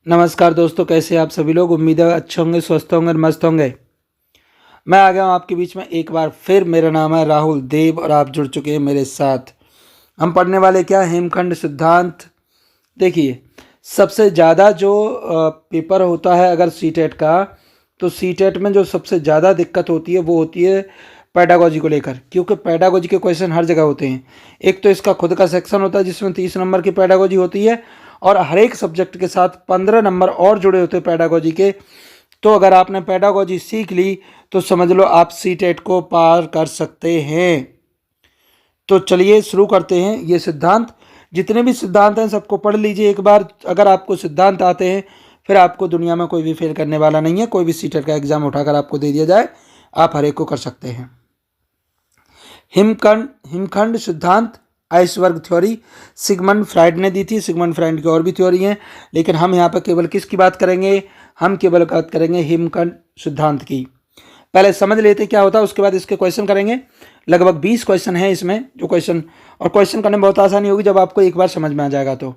नमस्कार दोस्तों, कैसे आप सभी लोग। उम्मीद है अच्छे होंगे, स्वस्थ होंगे और मस्त होंगे। मैं आ गया हूँ आपके बीच में एक बार फिर। मेरा नाम है राहुल देव और आप जुड़ चुके हैं मेरे साथ। हम पढ़ने वाले क्या, हेमखंड सिद्धांत। देखिए, सबसे ज़्यादा जो पेपर होता है अगर सीटेट का, तो सीटेट में जो सबसे ज़्यादा दिक्कत होती है वो होती है पैडागोजी को लेकर, क्योंकि पैडागोजी के क्वेश्चन हर जगह होते हैं। एक तो इसका खुद का सेक्शन होता है जिसमें 30 नंबर की पैडागोजी होती है, और हर एक सब्जेक्ट के साथ 15 नंबर और जुड़े होते हैं पैडागोजी के। तो अगर आपने पैडागोजी सीख ली तो समझ लो आप सीटेट को पार कर सकते हैं। तो चलिए शुरू करते हैं। ये सिद्धांत, जितने भी सिद्धांत हैं सबको पढ़ लीजिए एक बार। अगर आपको सिद्धांत आते हैं फिर आपको दुनिया में कोई भी फेल करने वाला नहीं है। कोई भी सीटेट का एग्जाम उठाकर आपको दे दिया जाए, आप हर एक को कर सकते हैं। हिमखंड सिद्धांत, आइसबर्ग थ्योरी, सिगमंड फ्राइड ने दी थी। सिगमंड फ्राइड की और भी थ्योरी हैं, लेकिन हम यहाँ पर केवल किसकी बात करेंगे, हम केवल बात करेंगे हिमखंड सिद्धांत की। पहले समझ लेते क्या होता है, उसके बाद इसके क्वेश्चन करेंगे। लगभग 20 क्वेश्चन हैं इसमें जो क्वेश्चन, और क्वेश्चन करने में बहुत आसानी होगी जब आपको एक बार समझ में आ जाएगा। तो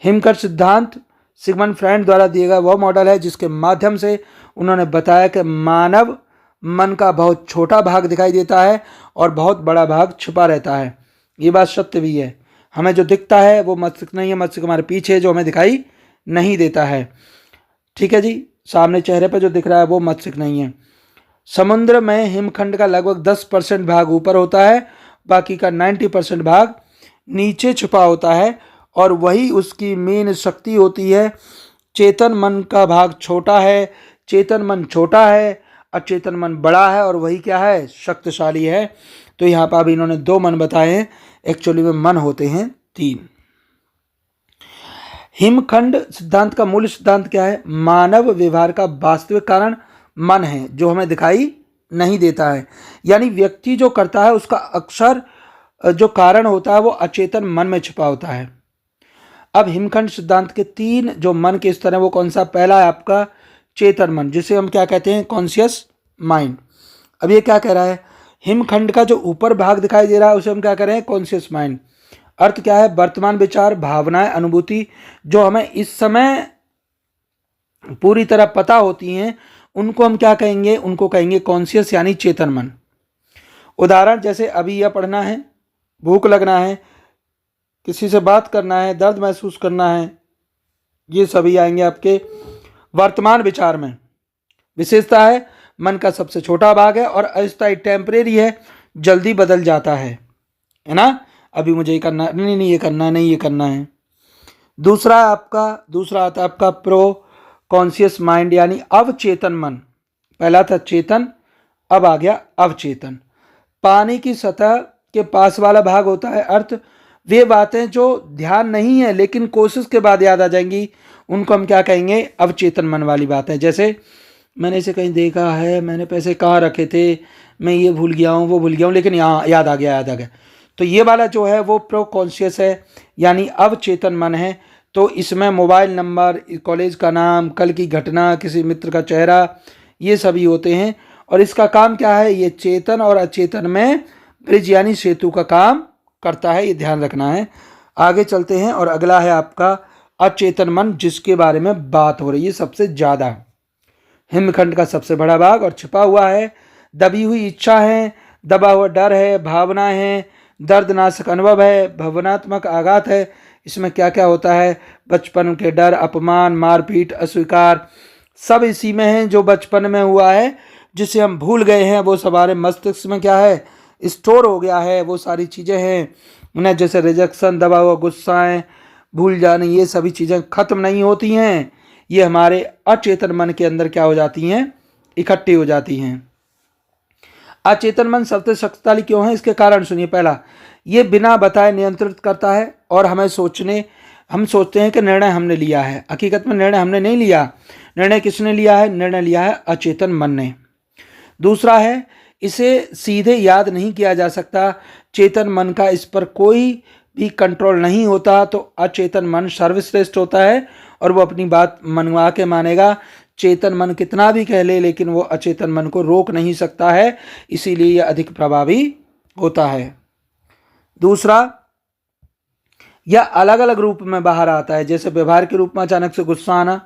हिमखंड सिद्धांत सिगमंड फ्राइड द्वारा दिया गया वह मॉडल है जिसके माध्यम से उन्होंने बताया कि मानव मन का बहुत छोटा भाग दिखाई देता है और बहुत बड़ा भाग छुपा रहता है। ये बात सत्य भी है। हमें जो दिखता है वो मस्तिष्क नहीं है, मस्तिष्क हमारे पीछे जो हमें दिखाई नहीं देता है। ठीक है जी, सामने चेहरे पर जो दिख रहा है वो मस्तिष्क नहीं है। समुद्र में हिमखंड का लगभग 10% भाग ऊपर होता है, बाकी का 90% भाग नीचे छुपा होता है, और वही उसकी मेन शक्ति होती है। चेतन मन का भाग छोटा है, चेतन मन छोटा है, अचेतन मन बड़ा है, और वही क्या है, शक्तिशाली है। तो यहाँ पर अब इन्होंने 2 मन बताए हैं, एक्चुअली में मन होते हैं 3। हिमखंड सिद्धांत का मूल सिद्धांत क्या है, मानव व्यवहार का वास्तविक कारण मन है जो हमें दिखाई नहीं देता है। यानी व्यक्ति जो करता है उसका अक्सर जो कारण होता है वो अचेतन मन में छिपा होता है। अब हिमखंड सिद्धांत के 3 जो मन के स्तर हैं वो कौन सा, पहला है आपका चेतन मन, जिसे हम क्या कहते हैं, कॉन्शियस माइंड। अब ये क्या कह रहा है, हिमखंड का जो ऊपर भाग दिखाई दे रहा है उसे हम क्या कह रहे हैं, कॉन्शियस माइंड। अर्थ क्या है, वर्तमान विचार, भावनाएं, अनुभूति जो हमें इस समय पूरी तरह पता होती हैं उनको हम क्या कहेंगे, उनको कहेंगे कॉन्शियस यानी चेतन मन। उदाहरण जैसे अभी यह पढ़ना है, भूख लगना है, किसी से बात करना है, दर्द महसूस करना है, ये सभी आएंगे आपके वर्तमान विचार में। विशेषता है मन का सबसे छोटा भाग है और अस्थायी, टेम्परेरी है, जल्दी बदल जाता है ना। अभी मुझे ये करना नहीं, नहीं ये करना नहीं, ये करना है। दूसरा आता है आपका प्रो कॉन्शियस माइंड यानी अवचेतन मन। पहला था चेतन, अब आ गया अवचेतन। पानी की सतह के पास वाला भाग होता है अर्थ, वे बातें जो ध्यान नहीं है लेकिन कोशिश के बाद याद आ जाएंगी उनको हम क्या कहेंगे, अवचेतन मन वाली बातें। जैसे मैंने इसे कहीं देखा है, मैंने पैसे कहाँ रखे थे, मैं ये भूल गया हूँ, वो भूल गया हूँ, लेकिन यहाँ याद आ गया। तो ये वाला जो है वो प्रो कॉन्शियस है यानी अवचेतन मन है। तो इसमें मोबाइल नंबर, कॉलेज का नाम, कल की घटना, किसी मित्र का चेहरा, ये सभी होते हैं। और इसका काम क्या है, ये चेतन और अचेतन में ब्रिज यानी सेतु का काम करता है, ये ध्यान रखना है। आगे चलते हैं और अगला है आपका अचेतन मन, जिसके बारे में बात हो रही है सबसे ज़्यादा। हिमखंड का सबसे बड़ा भाग और छिपा हुआ है, दबी हुई इच्छा है, दबा हुआ डर है, भावनाएं हैं, दर्दनाशक अनुभव है, भावनात्मक आघात है। इसमें क्या क्या होता है, बचपन के डर, अपमान, मारपीट, अस्वीकार, सब इसी में है। जो बचपन में हुआ है जिसे हम भूल गए हैं वो सब हमारे मस्तिष्क में क्या है, स्टोर हो गया है, वो सारी चीज़ें हैं उन्हें, जैसे रिजेक्शन, दबा हुआ गुस्साएं, भूल जाने, ये सभी चीज़ें खत्म नहीं होती हैं, ये हमारे अचेतन मन के अंदर क्या हो जाती हैं, इकट्ठी हो जाती हैं। अचेतन मन सबसे शक्तिशाली क्यों है, इसके कारण सुनिए। पहला, ये बिना बताए नियंत्रित करता है और हम सोचते हैं कि निर्णय हमने लिया है, हकीकत में निर्णय हमने नहीं लिया। निर्णय किसने लिया है, निर्णय लिया है अचेतन मन ने। दूसरा है, इसे सीधे याद नहीं किया जा सकता, चेतन मन का इस पर कोई भी कंट्रोल नहीं होता। तो अचेतन मन सर्वश्रेष्ठ होता है और वो अपनी बात मनवा के मानेगा। चेतन मन कितना भी कह ले लेकिन वो अचेतन मन को रोक नहीं सकता है, इसीलिए यह अधिक प्रभावी होता है। दूसरा, या अलग अलग रूप में बाहर आता है, जैसे व्यवहार के रूप में अचानक से गुस्सा आना,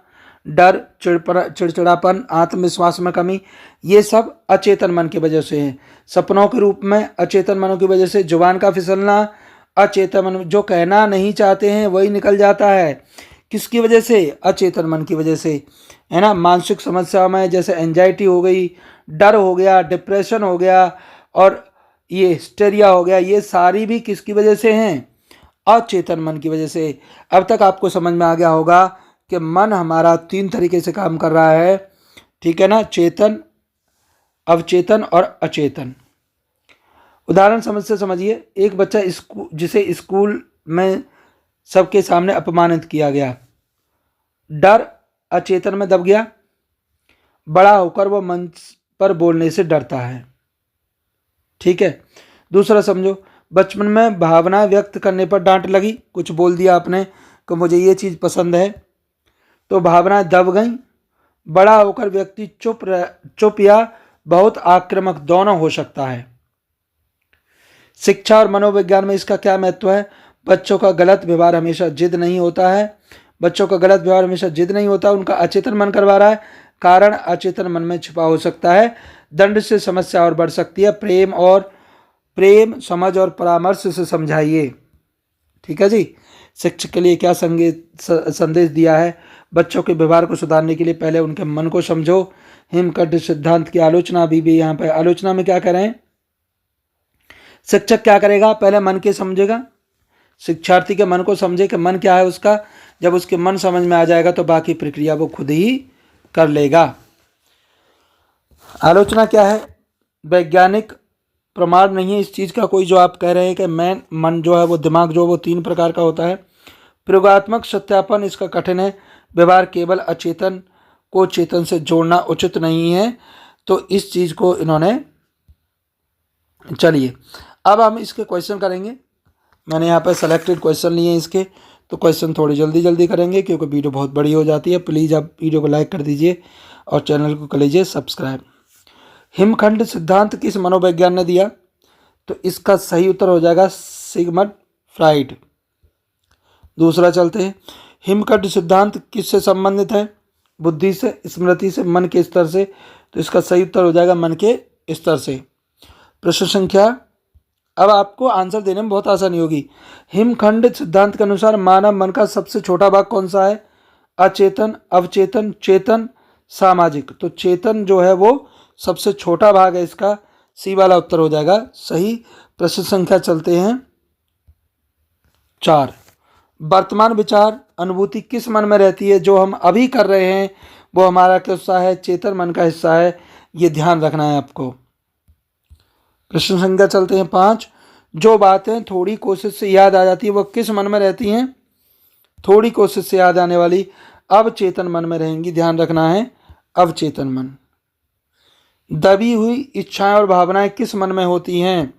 डर, चिड़चिड़ापन, आत्मविश्वास में कमी, ये सब अचेतन मन की वजह से है। सपनों के रूप में अचेतन मनों की वजह से जुबान का फिसलना, अचेतन मन, जो कहना नहीं चाहते हैं वही निकल जाता है। किसकी वजह से? अचेतन मन की वजह से, है ना। मानसिक समस्या में जैसे एंजाइटी हो गई, डर हो गया, डिप्रेशन हो गया और ये हिस्टेरिया हो गया, ये सारी भी किसकी वजह से हैं? अचेतन मन की वजह से। अब तक आपको समझ में आ गया होगा कि मन हमारा 3 तरीके से काम कर रहा है, ठीक है ना, चेतन, अवचेतन और अचेतन। उदाहरण समझ से समझिए, एक बच्चा जिसे स्कूल में सबके सामने अपमानित किया गया, डर अचेतन में दब गया, बड़ा होकर वो मंच पर बोलने से डरता है, ठीक है। दूसरा समझो, बचपन में भावना व्यक्त करने पर डांट लगी, कुछ बोल दिया आपने कि मुझे ये चीज़ पसंद है, तो भावनाएं दब गई। बड़ा होकर व्यक्ति चुप या बहुत आक्रामक दोनों हो सकता है। शिक्षा और मनोविज्ञान में इसका क्या महत्व है? बच्चों का गलत व्यवहार हमेशा जिद नहीं होता है, बच्चों का गलत व्यवहार हमेशा जिद नहीं होता, उनका अचेतन मन करवा रहा है। कारण अचेतन मन में छिपा हो सकता है। दंड से समस्या और बढ़ सकती है। प्रेम, समझ और परामर्श से समझाइए, ठीक है जी। शिक्षक के लिए क्या संदेश दिया है? बच्चों के व्यवहार को सुधारने के लिए पहले उनके मन को समझो। हिमकंड सिद्धांत की आलोचना भी यहाँ पे आलोचना में क्या करें? शिक्षक क्या करेगा? पहले मन के समझेगा, शिक्षार्थी के मन को समझे कि मन क्या है उसका। जब उसके मन समझ में आ जाएगा तो बाकी प्रक्रिया वो खुद ही कर लेगा। आलोचना क्या है? वैज्ञानिक प्रमाण नहीं है इस चीज़ का कोई, जो आप कह रहे हैं कि मन जो है वो, दिमाग जो है वो 3 प्रकार का होता है। प्रयोगात्मक सत्यापन इसका कठिन है। व्यवहार केवल अचेतन को चेतन से जोड़ना उचित नहीं है, तो इस चीज़ को इन्होंने, चलिए अब हम इसके क्वेश्चन करेंगे। मैंने यहाँ पर सेलेक्टेड क्वेश्चन लिए हैं इसके, तो क्वेश्चन थोड़ी जल्दी करेंगे क्योंकि वीडियो बहुत बड़ी हो जाती है। प्लीज़ आप वीडियो को लाइक कर दीजिए और चैनल को कर लीजिए सब्सक्राइब। हिमखंड सिद्धांत किस मनोविज्ञान ने दिया? तो इसका सही उत्तर हो जाएगा सिगमंड फ्राइड। दूसरा चलते हैं, हिमखंड सिद्धांत किससे संबंधित है? बुद्धि से, स्मृति से, मन के स्तर से। तो इसका सही उत्तर हो जाएगा मन के स्तर से। प्रश्न संख्या, अब आपको आंसर देने में बहुत आसानी होगी। हिमखंड सिद्धांत के अनुसार मानव मन का सबसे छोटा भाग कौन सा है? अचेतन, अवचेतन, चेतन, सामाजिक। तो चेतन जो है वो सबसे छोटा भाग है, इसका सी वाला उत्तर हो जाएगा सही। प्रश्न संख्या चलते हैं 4। वर्तमान विचार अनुभूति किस मन में रहती है? जो हम अभी कर रहे हैं वो हमारा क्या हिस्सा है? चेतन मन का हिस्सा है, ये ध्यान रखना है आपको। प्रश्न संख्या चलते हैं 5। जो बातें थोड़ी कोशिश से याद आ जाती है वो किस मन में रहती हैं? थोड़ी कोशिश से याद आने वाली अवचेतन मन में रहेंगी, ध्यान रखना है, अवचेतन मन। दबी हुई इच्छाएं और भावनाएं किस मन में होती हैं?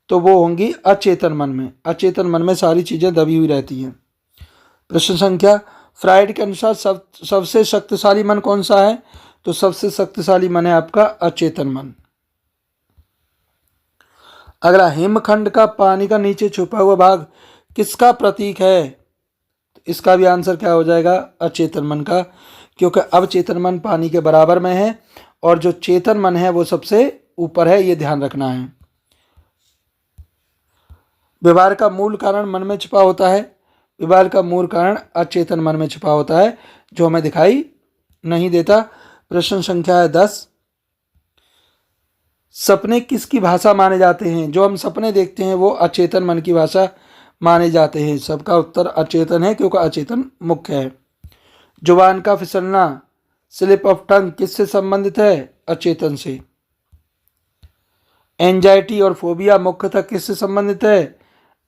तो वो होंगी अचेतन मन में। अचेतन मन में सारी चीज़ें दबी हुई रहती हैं। प्रश्न संख्या, फ्राइड के अनुसार सबसे शक्तिशाली मन कौन सा है? तो सबसे शक्तिशाली मन है आपका अचेतन मन। अगला, हिमखंड का पानी का नीचे छुपा हुआ भाग किसका प्रतीक है? तो इसका भी आंसर क्या हो जाएगा? अचेतन मन का, क्योंकि अवचेतन मन पानी के बराबर में है और जो चेतन मन है वो सबसे ऊपर है, ये ध्यान रखना है। व्यवहार का मूल कारण मन में छिपा होता है। व्यवहार का मूल कारण अचेतन मन में छिपा होता है, जो हमें दिखाई नहीं देता। प्रश्न संख्या है 10। सपने किसकी भाषा माने जाते हैं? जो हम सपने देखते हैं वो अचेतन मन की भाषा माने जाते हैं। सबका उत्तर अचेतन है क्योंकि अचेतन मुख्य है। जुबान का फिसलना, स्लिप ऑफ टंग किससे संबंधित है? अचेतन से। एंजाइटी और फोबिया मुख्यतः किससे संबंधित है?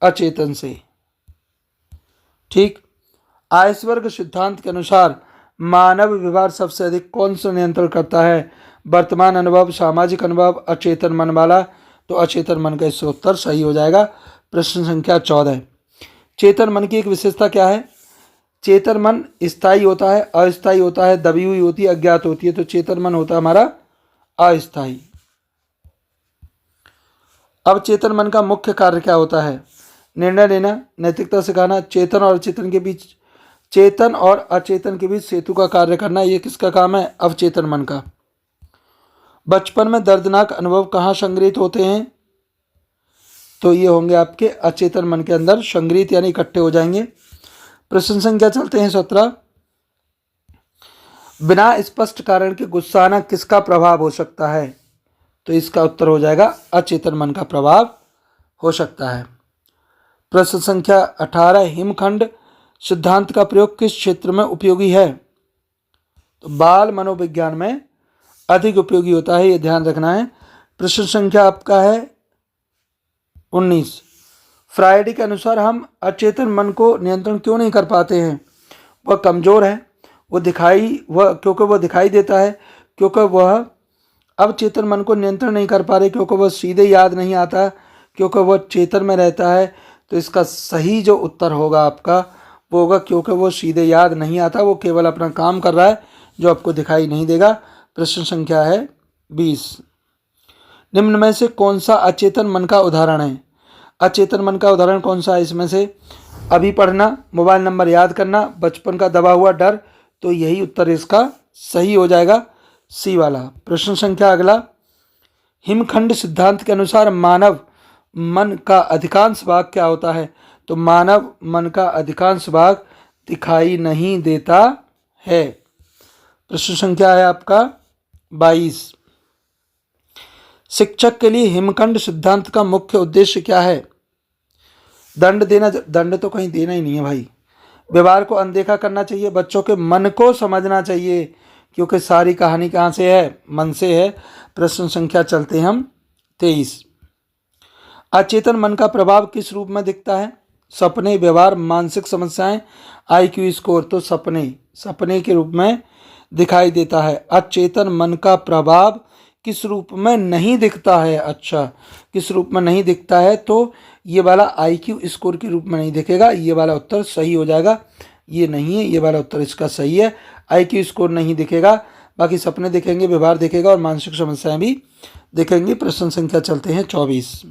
अचेतन से। ठीक। आइसबर्ग सिद्धांत के अनुसार मानव व्यवहार सबसे अधिक कौन सा नियंत्रण करता है? वर्तमान अनुभव, सामाजिक अनुभव, अचेतन मन वाला। तो अचेतन मन का इससे उत्तर सही हो जाएगा। प्रश्न संख्या 14। चेतन मन की एक विशेषता क्या है? चेतन मन स्थायी होता है, अस्थायी होता है, दबी हुई होती है, अज्ञात होती है। तो चेतन मन होता है हमारा अस्थायी। अब चेतन मन का मुख्य कार्य क्या होता है? निर्णय लेना, नैतिकता सिखाना, चेतन और अचेतन के बीच सेतु का कार्य करना, ये किसका काम है? अवचेतन मन का। बचपन में दर्दनाक अनुभव कहाँ संग्रहित होते हैं? तो ये होंगे आपके अचेतन मन के अंदर संग्रहित, यानी इकट्ठे हो जाएंगे। प्रश्न संख्या चलते हैं 17। बिना स्पष्ट कारण के गुस्सा आना किसका प्रभाव हो सकता है? तो इसका उत्तर हो जाएगा अचेतन मन का प्रभाव हो सकता है। प्रश्न संख्या 18। हिमखंड सिद्धांत का प्रयोग किस क्षेत्र में उपयोगी है? तो बाल मनोविज्ञान में अधिक उपयोगी होता है, ये ध्यान रखना है। प्रश्न संख्या आपका है 19। फ्रायड के अनुसार हम अचेतन मन को नियंत्रण क्यों नहीं कर पाते हैं? वह कमज़ोर है, क्योंकि वह दिखाई देता है, क्योंकि वह अवचेतन मन को नियंत्रण नहीं कर पा रहे, क्योंकि वह सीधे याद नहीं आता, क्योंकि वह चेतन में रहता है। तो इसका सही जो उत्तर होगा आपका वो होगा क्योंकि वो सीधे याद नहीं आता, वो केवल अपना काम कर रहा है जो आपको दिखाई नहीं देगा। प्रश्न संख्या है 20। निम्न में से कौन सा अचेतन मन का उदाहरण है? अचेतन मन का उदाहरण कौन सा है इसमें से? अभी पढ़ना, मोबाइल नंबर याद करना, बचपन का दबा हुआ डर। तो यही उत्तर इसका सही हो जाएगा, सी वाला। प्रश्न संख्या अगला। हिमखंड सिद्धांत के अनुसार मानव मन का अधिकांश भाग क्या होता है? तो मानव मन का अधिकांश भाग दिखाई नहीं देता है। प्रश्न संख्या है आपका 22। शिक्षक के लिए हिमखंड सिद्धांत का मुख्य उद्देश्य क्या है? दंड देना। दंड तो कहीं देना ही नहीं है भाई। व्यवहार को अनदेखा करना चाहिए, बच्चों के मन को समझना चाहिए, क्योंकि सारी कहानी कहाँ से है? मन से है। प्रश्न संख्या चलते हैं हम 23। अचेतन मन का प्रभाव किस रूप में दिखता है? सपने, व्यवहार, मानसिक समस्याएं, IQ स्कोर। तो सपने के रूप में दिखाई देता है। अचेतन मन का प्रभाव किस रूप में नहीं दिखता है? अच्छा, किस रूप में नहीं दिखता है? तो ये वाला IQ स्कोर के रूप में नहीं दिखेगा। ये वाला उत्तर सही हो जाएगा। ये नहीं है, ये वाला उत्तर इसका सही है। IQ स्कोर नहीं दिखेगा, बाकी सपने दिखेंगे, व्यवहार दिखेगा और मानसिक समस्याएं भी दिखेंगी। प्रश्न संख्या चलते हैं 24।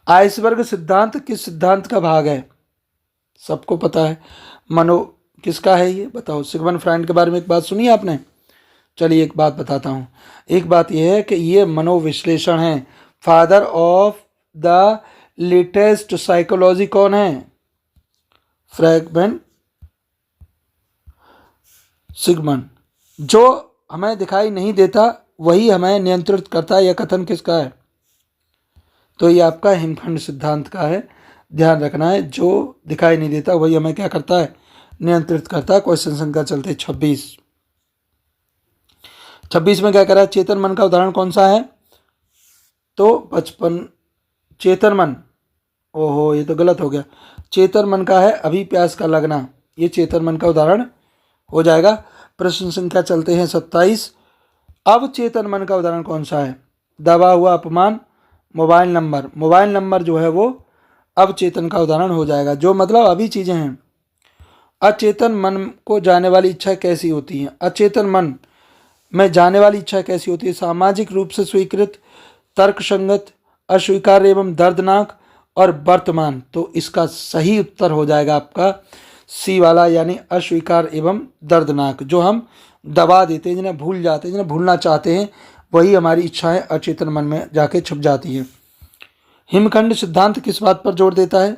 आइसबर्ग सिद्धांत किस सिद्धांत का भाग है? सबको पता है, किसका है ये बताओ। सिगमंड फ्रायड के बारे में एक बात सुनी है आपने? चलिए एक बात बताता हूँ। एक बात यह है कि ये मनोविश्लेषण है। Father of the latest psychology कौन है? Frank Sigmund. जो हमें दिखाई नहीं देता वही हमें नियंत्रित करता है, यह कथन किसका है? तो ये आपका हिमखंड सिद्धांत का है, ध्यान रखना है। जो दिखाई नहीं देता वही हमें क्या करता है? नियंत्रित करता है। क्वेश्चन संख्या चलते 26। 26 में क्या करा? चेतन मन का उदाहरण कौन सा है? तो बचपन। चेतन मन, ओहो ये तो गलत हो गया। चेतन मन का है अभी प्यास का लगना, ये चेतन मन का उदाहरण हो जाएगा। प्रश्न संख्या चलते हैं 27। अब चेतन मन का उदाहरण कौन सा है? दबा हुआ अपमान, मोबाइल नंबर जो है वो अब चेतन का उदाहरण हो जाएगा। जो मतलब अभी चीज़ें हैं। अचेतन मन को जाने वाली इच्छा कैसी होती हैं? अचेतन मन में जाने वाली इच्छा कैसी होती है? सामाजिक रूप से स्वीकृत, तर्कसंगत, अस्वीकार्य एवं दर्दनाक और वर्तमान। तो इसका सही उत्तर हो जाएगा आपका सी वाला, यानी अस्वीकार एवं दर्दनाक। जो हम दबा देते हैं, जिन्हें भूल जाते हैं, जिन्हें भूलना चाहते हैं, वही हमारी इच्छाएं अचेतन मन में जाके छुप जाती हैं। हिमखंड सिद्धांत किस बात पर जोर देता है?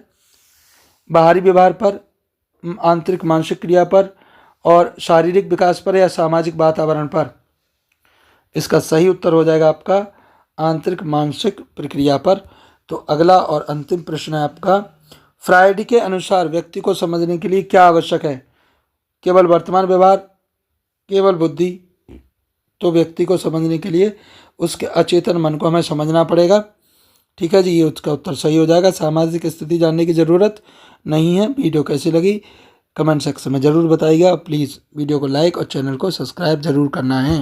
बाहरी व्यवहार पर, आंतरिक मानसिक क्रिया पर और शारीरिक विकास पर या सामाजिक वातावरण पर? इसका सही उत्तर हो जाएगा आपका आंतरिक मानसिक प्रक्रिया पर। तो अगला और अंतिम प्रश्न है आपका। फ्रायड के अनुसार व्यक्ति को समझने के लिए क्या आवश्यक है? केवल वर्तमान व्यवहार, केवल बुद्धि? तो व्यक्ति को समझने के लिए उसके अचेतन मन को हमें समझना पड़ेगा। ठीक है जी, ये उसका उत्तर सही हो जाएगा। सामाजिक स्थिति जानने की ज़रूरत नहीं है। वीडियो कैसी लगी कमेंट सेक्शन में ज़रूर बताइएगा। प्लीज़ वीडियो को लाइक और चैनल को सब्सक्राइब ज़रूर करना है।